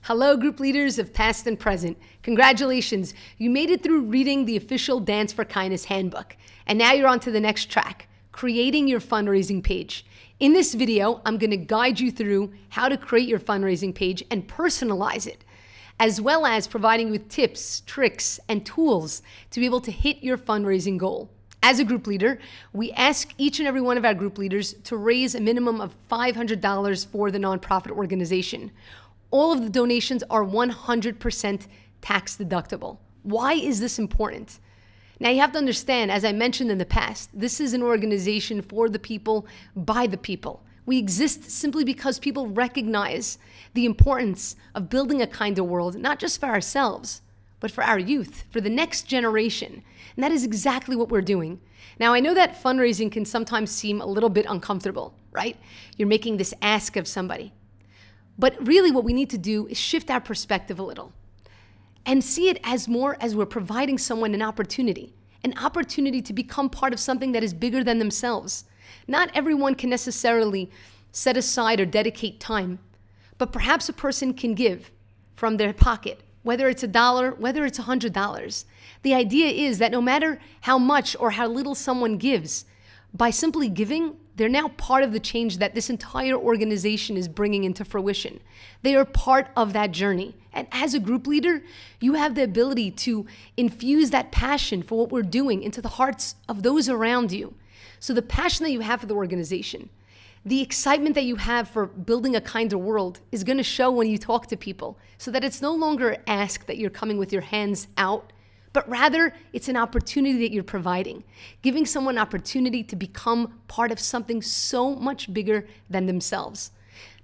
Hello, group leaders of past and present. Congratulations, you made it through reading the official Dance for Kindness handbook. And now you're on to the next track, creating your fundraising page. In this video, I'm gonna guide you through how to create your fundraising page and personalize it, as well as providing you with tips, tricks, and tools to be able to hit your fundraising goal. As a group leader, we ask each and every one of our group leaders to raise a minimum of $500 for the nonprofit organization. All of the donations are 100% tax deductible. Why is this important? Now you have to understand, as I mentioned in the past, this is an organization for the people, by the people. We exist simply because people recognize the importance of building a kinder world, not just for ourselves, but for our youth, for the next generation. And that is exactly what we're doing. Now, I know that fundraising can sometimes seem a little bit uncomfortable, right? You're making this ask of somebody. But really what we need to do is shift our perspective a little and see it as more as we're providing someone an opportunity to become part of something that is bigger than themselves. Not everyone can necessarily set aside or dedicate time, but perhaps a person can give from their pocket, whether it's $1, whether it's $100. The idea is that no matter how much or how little someone gives, by simply giving, they're now part of the change that this entire organization is bringing into fruition. They are part of that journey. And as a group leader, you have the ability to infuse that passion for what we're doing into the hearts of those around you. So the passion that you have for the organization, the excitement that you have for building a kinder world is going to show when you talk to people, so that it's no longer an ask that you're coming with your hands out, but rather it's an opportunity that you're providing, giving someone an opportunity to become part of something so much bigger than themselves.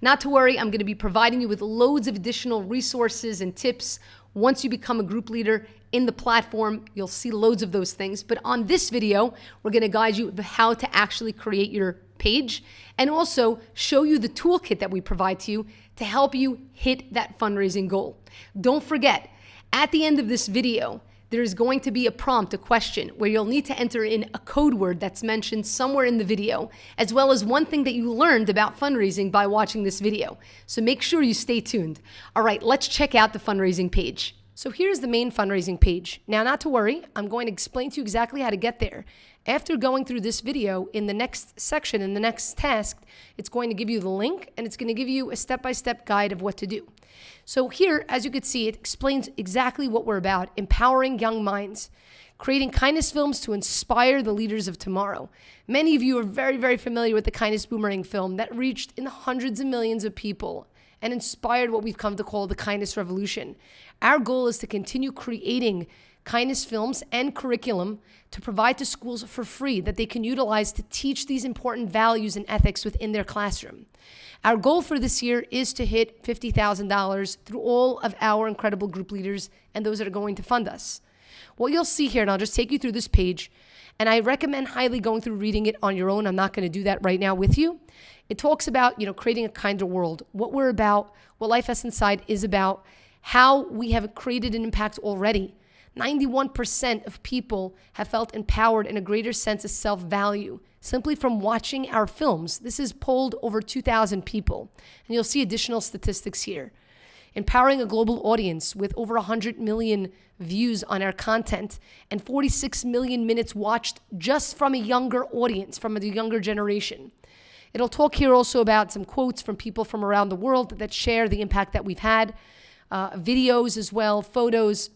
Not to worry, I'm gonna be providing you with loads of additional resources and tips. Once you become a group leader in the platform, you'll see loads of those things. But on this video, we're gonna guide you with how to actually create your page and also show you the toolkit that we provide to you to help you hit that fundraising goal. Don't forget, at the end of this video, there's going to be a prompt, a question, where you'll need to enter in a code word that's mentioned somewhere in the video, as well as one thing that you learned about fundraising by watching this video. So make sure you stay tuned. All right, let's check out the fundraising page. So here's the main fundraising page. Now, not to worry, I'm going to explain to you exactly how to get there. After going through this video, in the next section, in the next task, it's going to give you the link and it's going to give you a step-by-step guide of what to do. So here, as you can see, it explains exactly what we're about: empowering young minds, creating kindness films to inspire the leaders of tomorrow. Many of you are very, very familiar with the Kindness Boomerang film that reached in the hundreds of millions of people and inspired what we've come to call the kindness revolution. Our goal is to continue creating kindness films and curriculum to provide to schools for free that they can utilize to teach these important values and ethics within their classroom. Our goal for this year is to hit $50,000 through all of our incredible group leaders and those that are going to fund us. What you'll see here, and I'll just take you through this page, and I recommend highly going through reading it on your own. I'm not going to do that right now with you. It talks about, creating a kinder world, what we're about, what Life Has Inside is about, how we have created an impact already. 91% of people have felt empowered and a greater sense of self-value simply from watching our films. This has polled over 2,000 people, and you'll see additional statistics here. Empowering a global audience with over 100 million views on our content and 46 million minutes watched just from a younger audience, from the younger generation. It'll talk here also about some quotes from people from around the world that share the impact that we've had, videos as well, photos,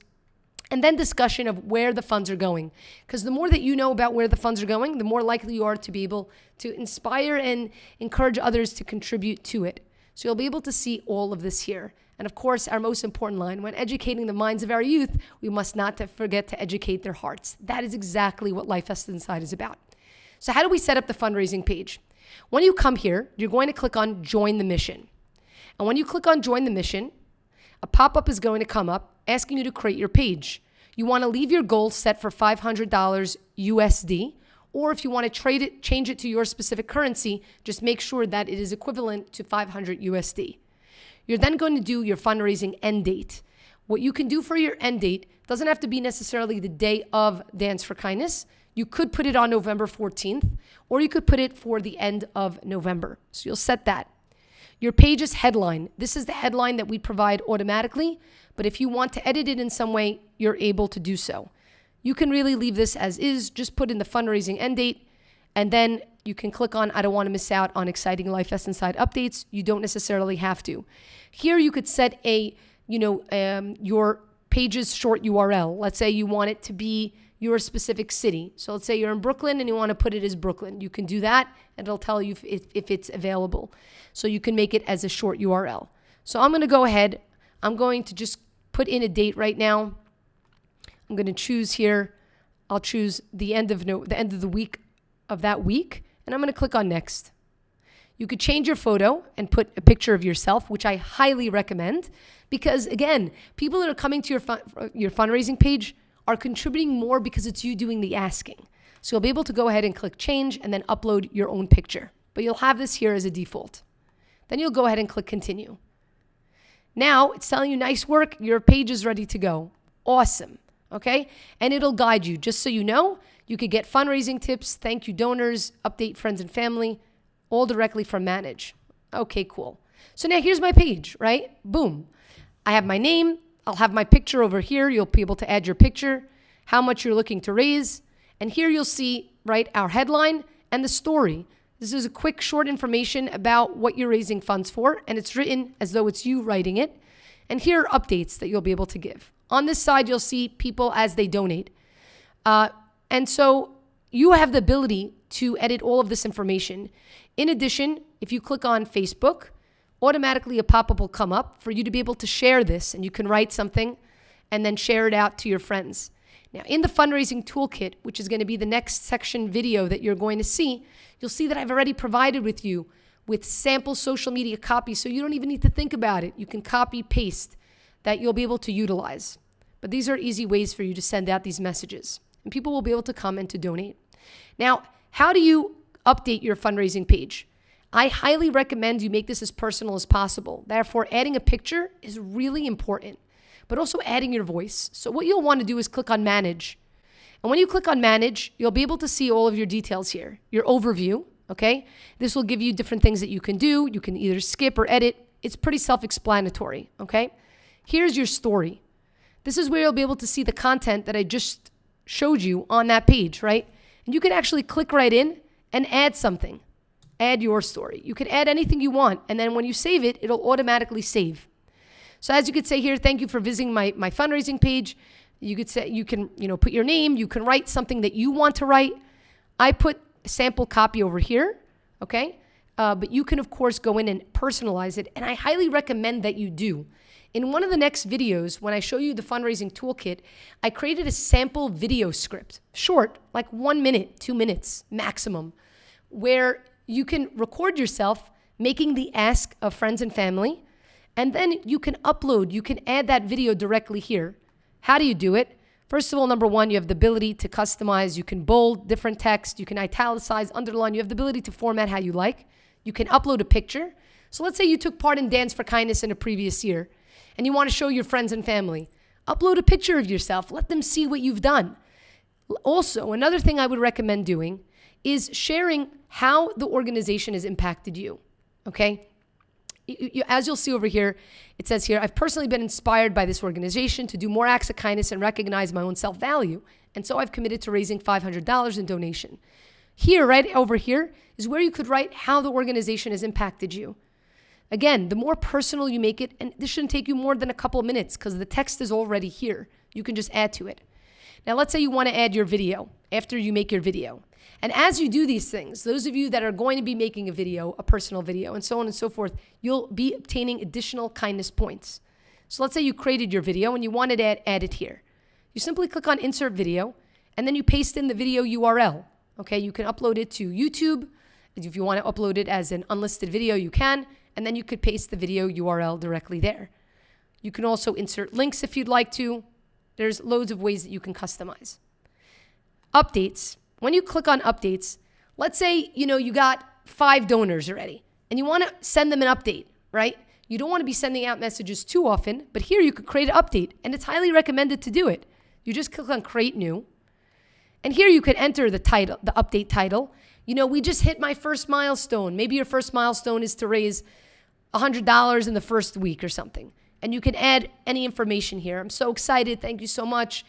and then discussion of where the funds are going. Because the more that you know about where the funds are going, the more likely you are to be able to inspire and encourage others to contribute to it. So you'll be able to see all of this here. And of course, our most important line, when educating the minds of our youth, we must not forget to educate their hearts. That is exactly what Life Has Inside is about. So how do we set up the fundraising page? When you come here, you're going to click on Join the Mission. And when you click on Join the Mission, a pop-up is going to come up asking you to create your page. You want to leave your goal set for $500 USD, or if you want to change it to your specific currency, just make sure that it is equivalent to 500 USD. You're then going to do your fundraising end date. What you can do for your end date doesn't have to be necessarily the day of Dance for Kindness. You could put it on November 14th, or you could put it for the end of November. So you'll set that. Your page's headline. This is the headline that we provide automatically, but if you want to edit it in some way, you're able to do so. You can really leave this as is, just put in the fundraising end date, and then you can click on, I don't want to miss out on exciting Life Essence Side updates. You don't necessarily have to. Here you could set your page's short URL. Let's say you want it to be your specific city. So let's say you're in Brooklyn and you want to put it as Brooklyn. You can do that and it'll tell you if it's available. So you can make it as a short URL. So I'm going to go ahead. I'm going to just put in a date right now. I'm going to choose here. I'll choose the end of the week of that week, and I'm going to click on next. You could change your photo and put a picture of yourself, which I highly recommend, because again, people that are coming to your fundraising page are contributing more because it's you doing the asking. So you'll be able to go ahead and click change and then upload your own picture. But you'll have this here as a default. Then you'll go ahead and click continue. Now it's telling you, nice work, your page is ready to go. Awesome. Okay? And it'll guide you. Just so you know, you could get fundraising tips, thank you donors, update friends and family, all directly from Manage. Okay, cool. So now here's my page, right? Boom. I have my name. I'll have my picture over here. You'll be able to add your picture, how much you're looking to raise. And here you'll see, right, our headline and the story. This is a quick, short information about what you're raising funds for, and it's written as though it's you writing it. And here are updates that you'll be able to give. On this side, you'll see people as they donate. And so you have the ability to edit all of this information. In addition, if you click on Facebook, automatically a pop-up will come up for you to be able to share this, and you can write something and then share it out to your friends. Now, in the fundraising toolkit, which is going to be the next section video that you're going to see, you'll see that I've already provided with you with sample social media copy, so you don't even need to think about it. You can copy, paste that you'll be able to utilize. But these are easy ways for you to send out these messages, and people will be able to come and to donate. Now, how do you update your fundraising page? I highly recommend you make this as personal as possible. Therefore, adding a picture is really important, but also adding your voice. So what you'll want to do is click on Manage. And when you click on Manage, you'll be able to see all of your details here, your overview, okay? This will give you different things that you can do. You can either skip or edit. It's pretty self-explanatory, okay? Here's your story. This is where you'll be able to see the content that I just showed you on that page, right? And you can actually click right in and add something. Add your story. You can add anything you want, and then when you save it, it'll automatically save. So as you could say here, thank you for visiting my fundraising page. You could say, you can put your name, you can write something that you want to write. I put a sample copy over here, okay? But you can, of course, go in and personalize it, and I highly recommend that you do. In one of the next videos, when I show you the fundraising toolkit, I created a sample video script, short, like 1 minute, 2 minutes maximum, where you can record yourself making the ask of friends and family, and then you can upload, you can add that video directly here. How do you do it? First of all, number one, you have the ability to customize. You can bold different text. You can italicize, underline. You have the ability to format how you like. You can upload a picture. So let's say you took part in Dance for Kindness in a previous year, and you want to show your friends and family. Upload a picture of yourself. Let them see what you've done. Also, another thing I would recommend doing is sharing how the organization has impacted you, okay? As you'll see over here, it says here, I've personally been inspired by this organization to do more acts of kindness and recognize my own self-value. And so I've committed to raising $500 in donation. Here, right over here, is where you could write how the organization has impacted you. Again, the more personal you make it, and this shouldn't take you more than a couple of minutes because the text is already here. You can just add to it. Now, let's say you want to add your video after you make your video. And as you do these things, those of you that are going to be making a video, a personal video, and so on and so forth, you'll be obtaining additional kindness points. So let's say you created your video and you wanted to add it here. You simply click on Insert Video, and then you paste in the video URL. Okay, you can upload it to YouTube. If you want to upload it as an unlisted video, you can, and then you could paste the video URL directly there. You can also insert links if you'd like to. There's loads of ways that you can customize. Updates. When you click on updates, let's say, you got 5 donors already and you want to send them an update, right? You don't want to be sending out messages too often, but here you could create an update and it's highly recommended to do it. You just click on create new. And here you could enter the title, the update title. We just hit my first milestone. Maybe your first milestone is to raise $100 in the first week or something. And you can add any information here. I'm so excited. Thank you so much.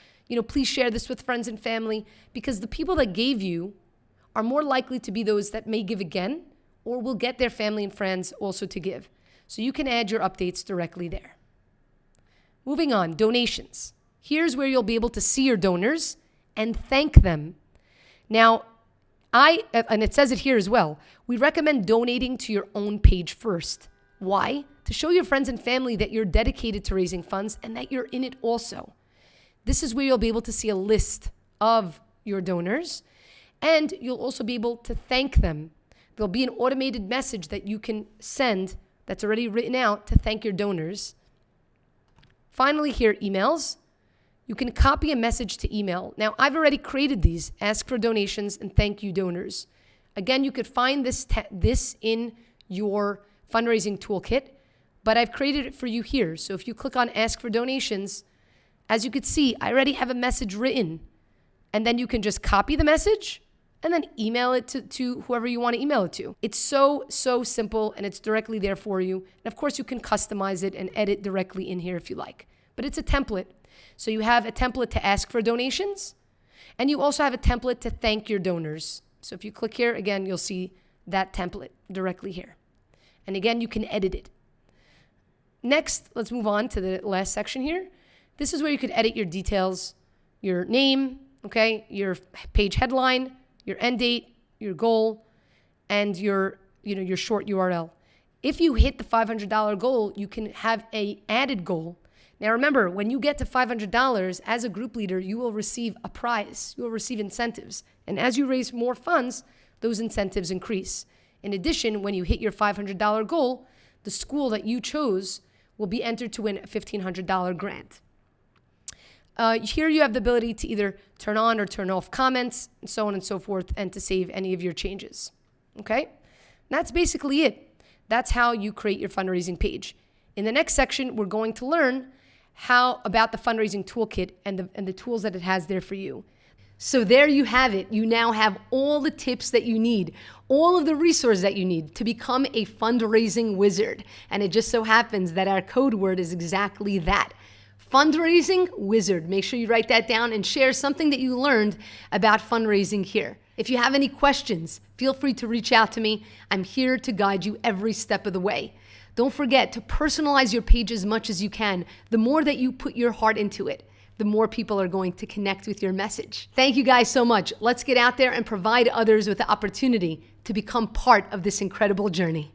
Please share this with friends and family, because the people that gave you are more likely to be those that may give again or will get their family and friends also to give. So you can add your updates directly there. Moving on, donations. Here's where you'll be able to see your donors and thank them. Now, and it says it here as well, we recommend donating to your own page first. Why? To show your friends and family that you're dedicated to raising funds and that you're in it also. This is where you'll be able to see a list of your donors, and you'll also be able to thank them. There'll be an automated message that you can send that's already written out to thank your donors. Finally here, emails. You can copy a message to email. Now, I've already created these, ask for donations and thank you donors. Again, you could find this in your fundraising toolkit, but I've created it for you here. So if you click on ask for donations, as you could see, I already have a message written, and then you can just copy the message and then email it to whoever you want to email it to. It's so simple, and it's directly there for you. And of course, you can customize it and edit directly in here if you like, but it's a template. So you have a template to ask for donations, and you also have a template to thank your donors. So if you click here, again, you'll see that template directly here. And again, you can edit it. Next, let's move on to the last section here. This is where you could edit your details, your name, okay, your page headline, your end date, your goal, and your short URL. If you hit the $500 goal, you can have an added goal. Now remember, when you get to $500 as a group leader, you will receive a prize. You will receive incentives. And as you raise more funds, those incentives increase. In addition, when you hit your $500 goal, the school that you chose will be entered to win a $1,500 grant. Here you have the ability to either turn on or turn off comments, and so on and so forth, and to save any of your changes. Okay? That's basically it. That's how you create your fundraising page. In the next section, we're going to learn about the fundraising toolkit and the tools that it has there for you. So there you have it. You now have all the tips that you need, all of the resources that you need to become a fundraising wizard. And it just so happens that our code word is exactly that. Fundraising wizard. Make sure you write that down and share something that you learned about fundraising here. If you have any questions, feel free to reach out to me. I'm here to guide you every step of the way. Don't forget to personalize your page as much as you can. The more that you put your heart into it, the more people are going to connect with your message. Thank you guys so much. Let's get out there and provide others with the opportunity to become part of this incredible journey.